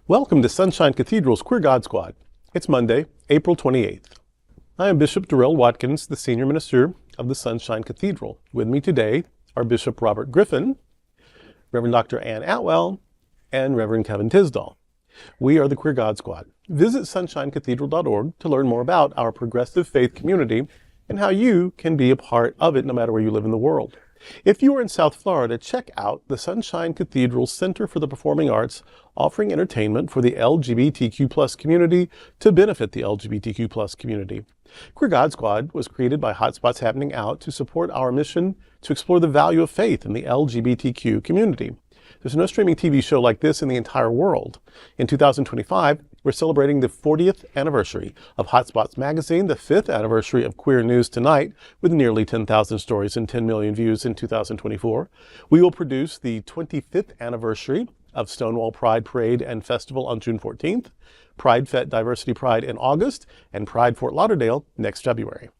Welcome to Sunshine Cathedral's Queer God Squad. It's Monday, April 28th. I am Bishop Darrell Watkins, the Senior Minister of the Sunshine Cathedral. With me today are Bishop Robert Griffin, Reverend Dr. Ann Atwell, and Reverend Kevin Tisdall. We are the Queer God Squad. Visit sunshinecathedral.org to learn more about our progressive faith community and how you can be a part of it no matter where you live in the world. If you are in South Florida, check out the Sunshine Cathedral Center for the Performing Arts, offering entertainment for the LGBTQ+ community to benefit the LGBTQ+ community. Queer God Squad was created by Hotspots Happening Out to support our mission to explore the value of faith in the LGBTQ community. There's no streaming TV show like this in the entire world. In 2025, we're celebrating the 40th anniversary of Hotspots Magazine, the 5th anniversary of Queer News Tonight, with nearly 10,000 stories and 10 million views in 2024. We will produce the 25th anniversary of Stonewall Pride Parade and Festival on June 14th, Pride Fete Diversity Pride in August, and Pride Fort Lauderdale next February.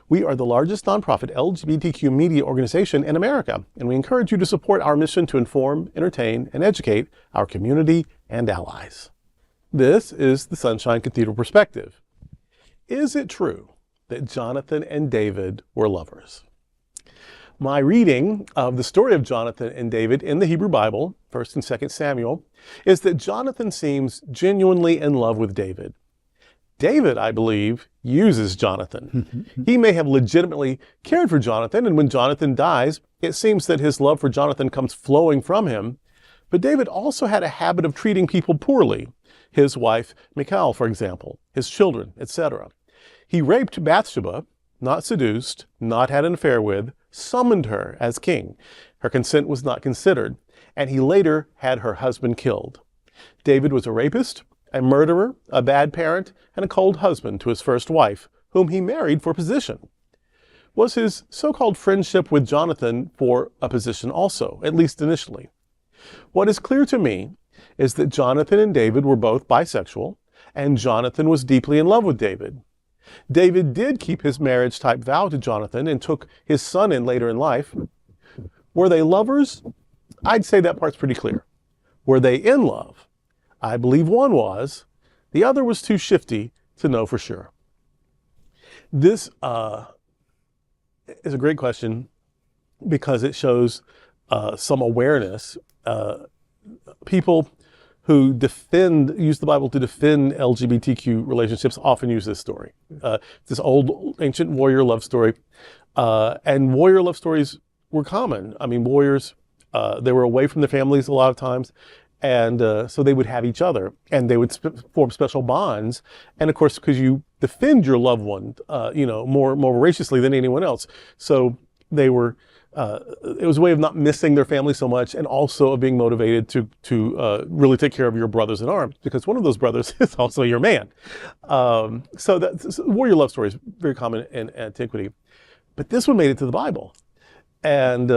We are the largest nonprofit LGBTQ media organization in America, and we encourage you to support our mission to inform, entertain, and educate our community and allies. This is the Sunshine Cathedral Perspective. Is it true that Jonathan and David were lovers? My reading of the story of Jonathan and David in the Hebrew Bible, 1st and 2nd Samuel, is that Jonathan seems genuinely in love with David. David, I believe, uses Jonathan. He may have legitimately cared for Jonathan, and when Jonathan dies, it seems that his love for Jonathan comes flowing from him. But David also had a habit of treating people poorly. His wife, Michal, for example, his children, etc. He raped Bathsheba, not seduced, not had an affair with, summoned her as king. Her consent was not considered, and he later had her husband killed. David was a rapist, a murderer, a bad parent, and a cold husband to his first wife, whom he married for position. Was his so-called friendship with Jonathan for a position also, at least initially? What is clear to me is that Jonathan and David were both bisexual, and Jonathan was deeply in love with David. David did keep his marriage-type vow to Jonathan and took his son in later in life. Were they lovers? I'd say that part's pretty clear. Were they in love? I believe one was. The other was too shifty to know for sure. This is a great question because it shows some awareness. People who use the Bible to defend LGBTQ relationships often use this story. This old ancient warrior love story. And warrior love stories were common. I mean, warriors, they were away from their families a lot of times. And so they would have each other, and they would form special bonds. And of course, because you defend your loved one, more voraciously than anyone else. So they were, it was a way of not missing their family so much, and also of being motivated to really take care of your brothers in arms, because one of those brothers is also your man. So warrior love story is very common in antiquity, but this one made it to the Bible. And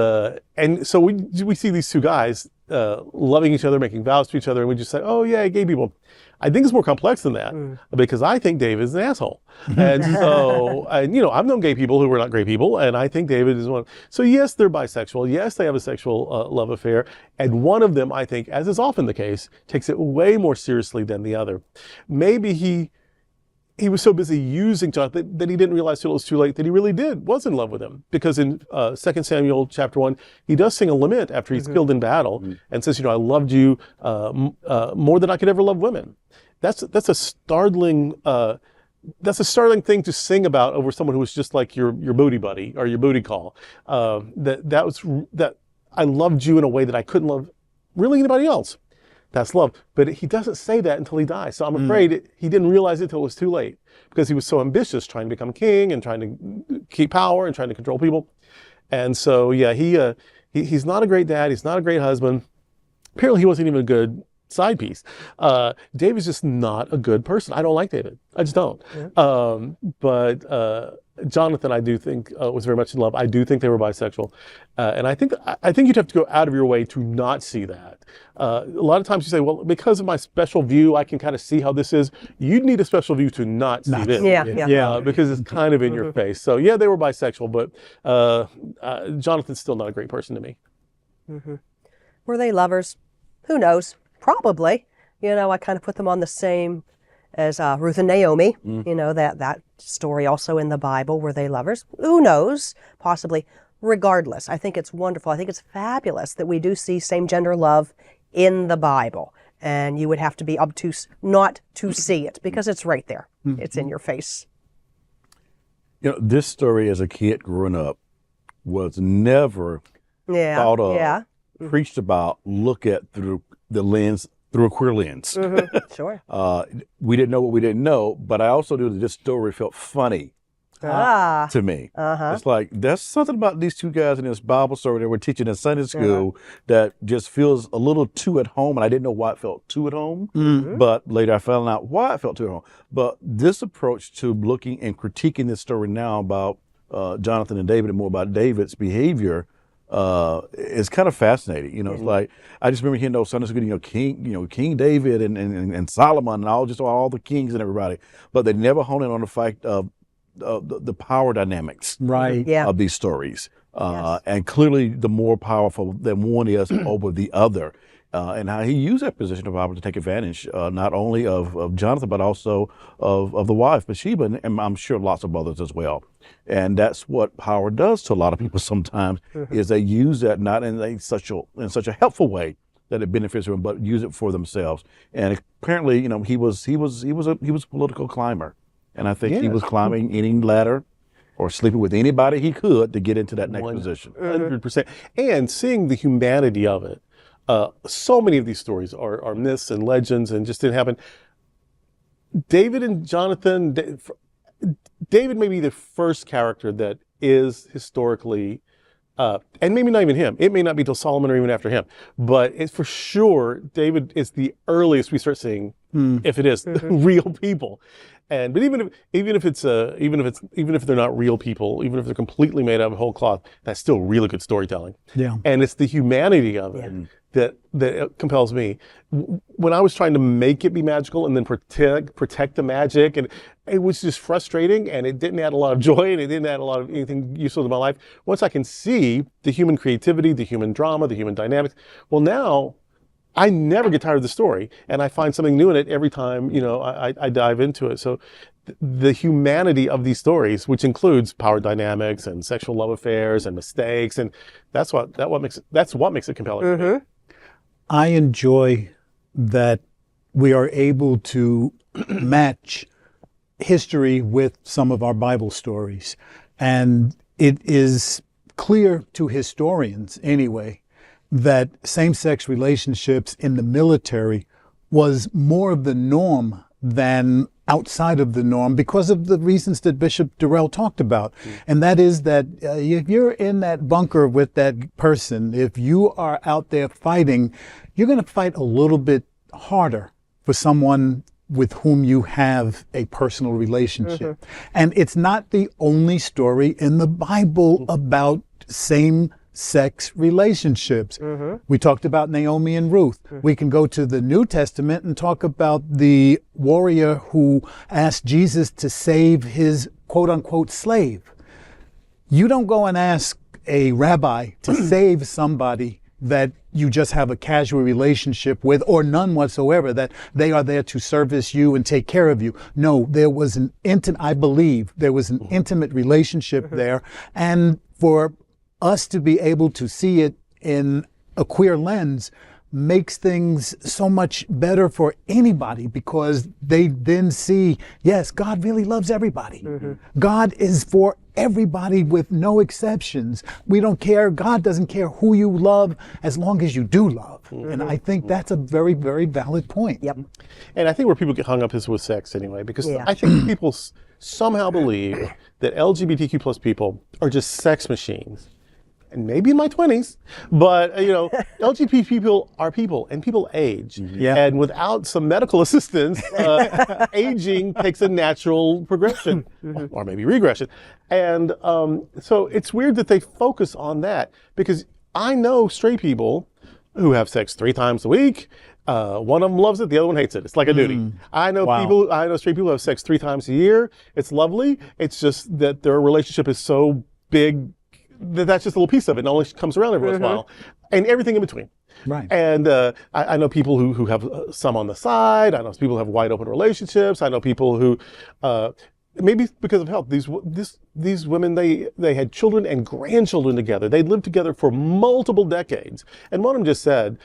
so we see these two guys loving each other, making vows to each other, and we just say, oh yeah, gay people. I think it's more complex than that, because I think David's an asshole. And so, I've known gay people who were not great people, and I think David is one. So yes, they're bisexual. Yes, they have a sexual love affair. And one of them, I think, as is often the case, takes it way more seriously than the other. Maybe he was so busy using Jonathan that he didn't realize till it was too late that he really was in love with him. Because in 2 Samuel chapter 1, he does sing a lament after he's killed in battle and says, I loved you more than I could ever love women. That's a startling thing to sing about over someone who was just like your booty buddy or your booty call. That I loved you in a way that I couldn't love really anybody else. That's love. But he doesn't say that until he dies. So I'm afraid he didn't realize it until it was too late, because he was so ambitious, trying to become king and trying to keep power and trying to control people. And so, yeah, he's not a great dad. He's not a great husband. Apparently he wasn't even a good side piece. David's just not a good person. I don't like David. I just don't. Yeah. But Jonathan, I do think, was very much in love. I do think they were bisexual. And I think you'd have to go out of your way to not see that. A lot of times you say, well, because of my special view, I can kind of see how this is. You'd need a special view to not see this. Yeah. Because it's kind of in your face. So yeah, they were bisexual, but Jonathan's still not a great person to me. Were they lovers? Who knows? Probably. I kind of put them on the same as Ruth and Naomi. That story also in the Bible. Were they lovers? Who knows? Possibly. Regardless, I think it's wonderful. I think it's fabulous that we do see same-gender love in the Bible. And you would have to be obtuse not to see it, because it's right there. It's in your face. This story as a kid growing up was never thought of, preached about, look at through a queer lens. Sure. We didn't know what we didn't know, but I also knew that this story felt funny to me. It's like, there's something about these two guys in this Bible story that we're teaching in Sunday school that just feels a little too at home, and I didn't know why it felt too at home, but later I found out why it felt too at home. But this approach to looking and critiquing this story now about Jonathan and David, and more about David's behavior, is kind of fascinating. It's like, I just remember hearing those Sunday school, King David and Solomon and all the kings and everybody, but they never honed in on the fact of the power dynamics of these stories. And clearly the more powerful that one is over the other. And how he used that position of power to take advantage not only of Jonathan, but also of the wife, Bathsheba, and I'm sure lots of others as well. And that's what power does to a lot of people sometimes, is they use that not in such a helpful way that it benefits them, but use it for themselves. And apparently, he was a political climber. And I think he was climbing any ladder or sleeping with anybody he could to get into that next position. 100%. And seeing the humanity of it. So many of these stories are myths and legends and just didn't happen. David and Jonathan, David may be the first character that is historically, and maybe not even him. It may not be till Solomon or even after him, but it's for sure David is the earliest we start seeing, if it is, real people. But even if they're not real people, even if they're completely made out of whole cloth, that's still really good storytelling. Yeah. And it's the humanity of it that compels me. When I was trying to make it be magical and then protect the magic, and it was just frustrating, and it didn't add a lot of joy, and it didn't add a lot of anything useful to my life. Once I can see the human creativity, the human drama, the human dynamics, well, now I never get tired of the story, and I find something new in it every time, I dive into it. So the humanity of these stories, which includes power dynamics and sexual love affairs and mistakes, and that's what makes it compelling. I enjoy that we are able to match history with some of our Bible stories. And it is clear to historians anyway that same-sex relationships in the military was more of the norm than outside of the norm, because of the reasons that Bishop Durrell talked about. And that is that if you're in that bunker with that person, if you are out there fighting, you're going to fight a little bit harder for someone with whom you have a personal relationship. And it's not the only story in the Bible about same-sex relationships. We talked about Naomi and Ruth. We can go to the New Testament and talk about the warrior who asked Jesus to save his quote-unquote slave. You don't go and ask a rabbi to save somebody that you just have a casual relationship with, or none whatsoever, that they are there to service you and take care of you. No, there was I believe there was an intimate relationship there. And for us to be able to see it in a queer lens makes things so much better for anybody, because they then see, yes, God really loves everybody. God is for everybody with no exceptions. We don't care. God doesn't care who you love as long as you do love. And I think that's a very, very valid point. And I think where people get hung up is with sex anyway, because I think people somehow believe that LGBTQ plus people are just sex machines. And maybe in my 20s, but LGBT people are people, and people age. And without some medical assistance, aging takes a natural progression, or maybe regression. And so it's weird that they focus on that, because I know straight people who have sex 3 times a week. One of them loves it, the other one hates it. It's like a duty. I know straight people who have sex 3 times a year. It's lovely. It's just that their relationship is so big that's just a little piece of it. It only comes around every once in a while. and everything in between. Right. And I know people who have some on the side. I know people who have wide open relationships. I know people who, maybe because of health, these women, they had children and grandchildren together. They lived together for multiple decades. And one of them just said,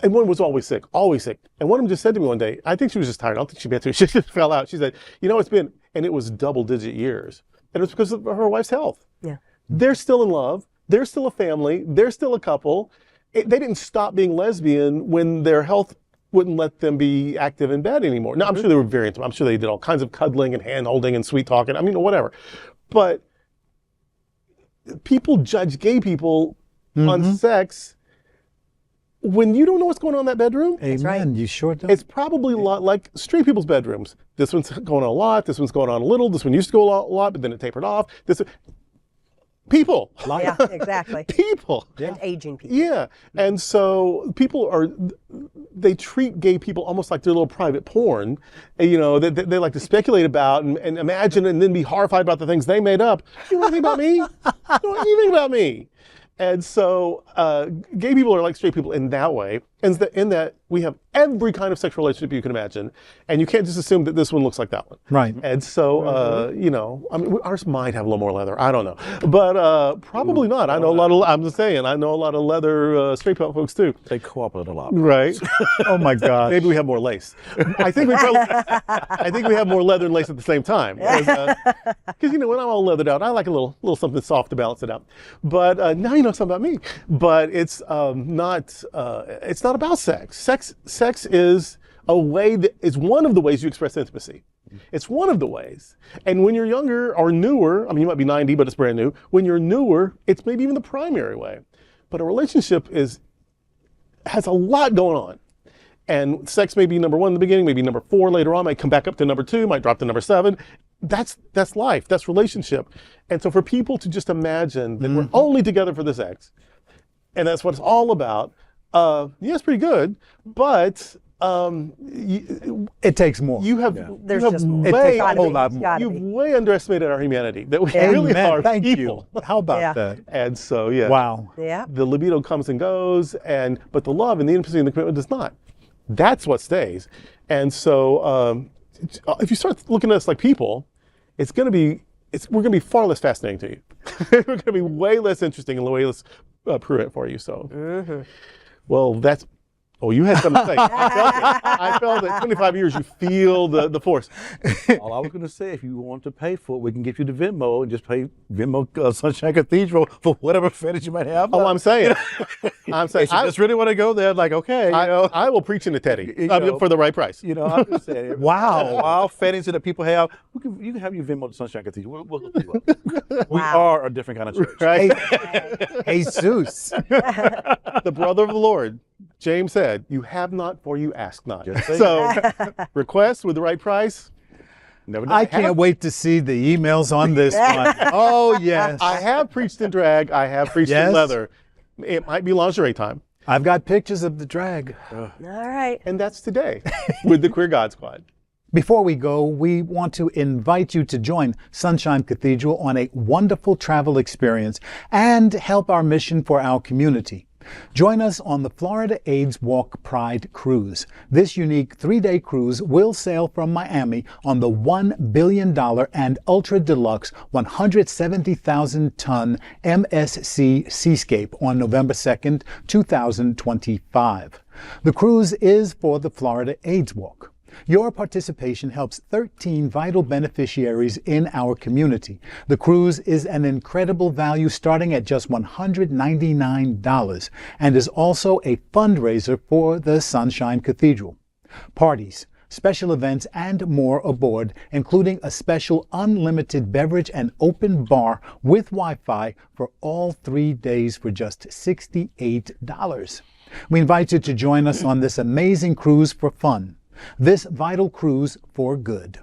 and one was always sick. And one of them just said to me one day, I think she was just tired. I don't think she meant to. She just fell out. She said, it's been, and it was double-digit years. And it was because of her wife's health. Yeah. They're still in love. They're still a family. They're still a couple. They didn't stop being lesbian when their health wouldn't let them be active in bed anymore. Now, I'm sure they were very intimate. I'm sure they did all kinds of cuddling and hand-holding and sweet talking. I mean, whatever. But people judge gay people on sex when you don't know what's going on in that bedroom. Amen. right. You sure don't. It's probably a lot like straight people's bedrooms. This one's going on a lot. This one's going on a little. This one used to go a lot, but then it tapered off. People. Yeah, exactly. People. And aging people. Yeah. And so they treat gay people almost like they're little private porn, that they like to speculate about and imagine and then be horrified about the things they made up. You know anything about me? You know anything about me? And so gay people are like straight people in that way, in that we have every kind of sexual relationship you can imagine, and you can't just assume that this one looks like that one. Right. And so, I mean, ours might have a little more leather. I don't know, but probably not. I know a lot of. I'm just saying, I know a lot of leather straight folks too. They cooperate a lot. Right. Oh my God. Maybe we have more lace. I think we have more leather and lace at the same time. Because when I'm all leathered out, I like a little something soft to balance it out. But now you know something about me. But it's not about sex. Sex is a way that is one of the ways you express intimacy. It's one of the ways. And when you're younger or newer, I mean, you might be 90, but it's brand new. When you're newer, it's maybe even the primary way. But a relationship has a lot going on. And sex may be number 1 in the beginning, maybe number 4 later on, might come back up to number 2, might drop to number 7. That's life, that's relationship. And so for people to just imagine that we're only together for the sex, and that's what it's all about, it's pretty good, but it takes more. There's just more. It takes Gotta a whole be. lot more. Gotta You've be. way underestimated our humanity, that we Yeah. really Amen. are Thank people. you. How about Yeah. that? And so, yeah. Wow. Yeah. The libido comes and goes, but the love and the intimacy and the commitment does not. That's what stays. And so if you start looking at us like people, we're going to be far less fascinating to you. We're going to be way less interesting and way less prudent for you. So, well, you had something to say. I felt that 25 years, you feel the force. All I was going to say, if you want to pay for it, we can get you the Venmo and just pay Venmo Sunshine Cathedral for whatever fetish you might have. Oh, I'm saying. If you just really want to go there, like, okay, I will preach into Teddy for the right price. I'm just saying. Wow. Wild fetishes that people have, you can have your Venmo to Sunshine Cathedral. We'll hook you up. We are a different kind of church. Right? Jesus. The brother of the Lord, James said, "You have not, for you ask not." Just saying. So, request with the right price. Never know. I can't wait to see the emails on this one. Oh, yes. I have preached in drag. I have preached in Yes. leather. It might be lingerie time. I've got pictures of the drag. All right. And that's today with the Queer God Squad. Before we go, we want to invite you to join Sunshine Cathedral on a wonderful travel experience and help our mission for our community. Join us on the Florida AIDS Walk Pride Cruise. This unique 3-day cruise will sail from Miami on the $1 billion and ultra deluxe 170,000-ton MSC Seascape on November 2nd, 2025. The cruise is for the Florida AIDS Walk. Your participation helps 13 vital beneficiaries in our community. The cruise is an incredible value starting at just $199 and is also a fundraiser for the Sunshine Cathedral. Parties, special events, and more aboard, including a special unlimited beverage and open bar with Wi-Fi for all 3 days for just $68. We invite you to join us on this amazing cruise for fun. This vital cruise for good.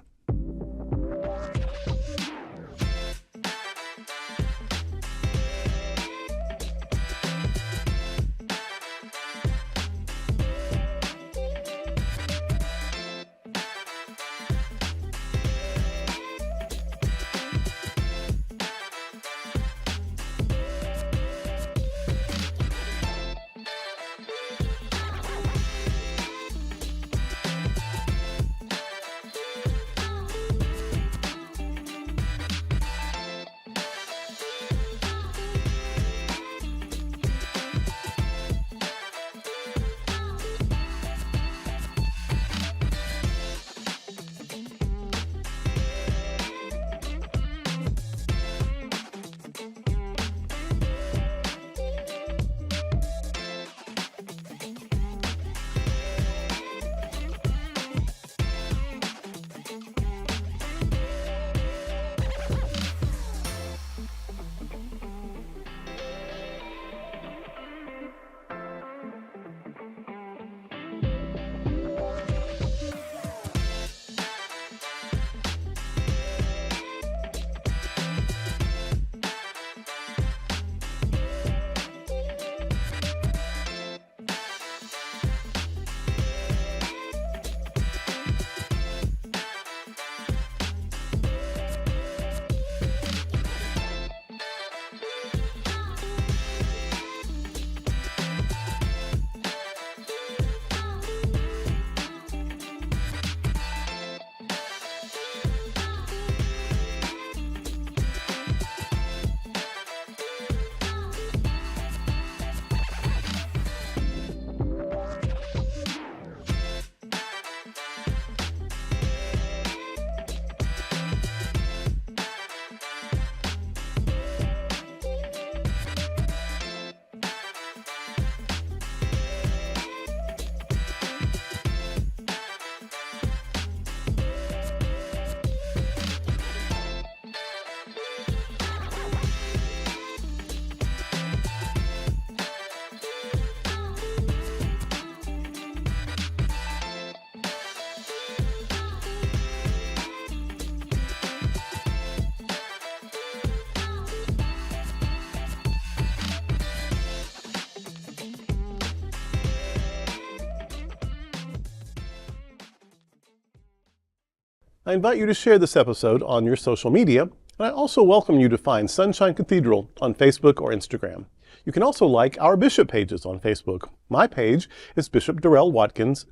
I invite you to share this episode on your social media, and I also welcome you to find Sunshine Cathedral on Facebook or Instagram. You can also like our bishop pages on Facebook. My page is Bishop Darrell Watkins,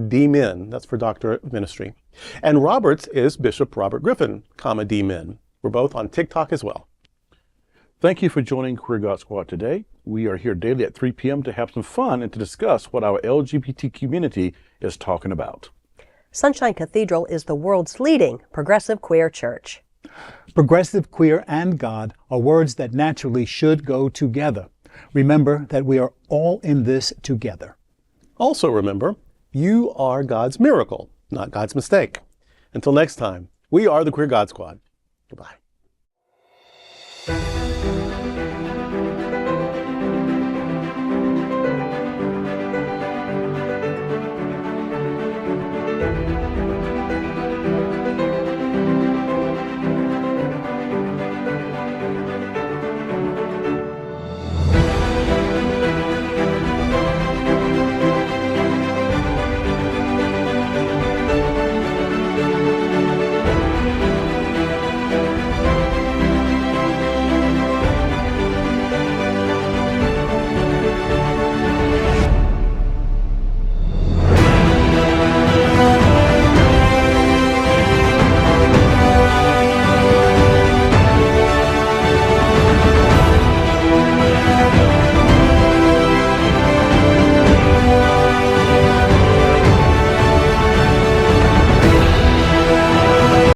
D Min. That's for Doctor of Ministry. And Robert's is Bishop Robert Griffin, D Min. We're both on TikTok as well. Thank you for joining Queer God Squad today. We are here daily at 3 p.m. to have some fun and to discuss what our LGBT community is talking about. Sunshine Cathedral is the world's leading progressive queer church. Progressive, queer, and God are words that naturally should go together. Remember that we are all in this together. Also remember, you are God's miracle, not God's mistake. Until next time, we are the Queer God Squad. Goodbye.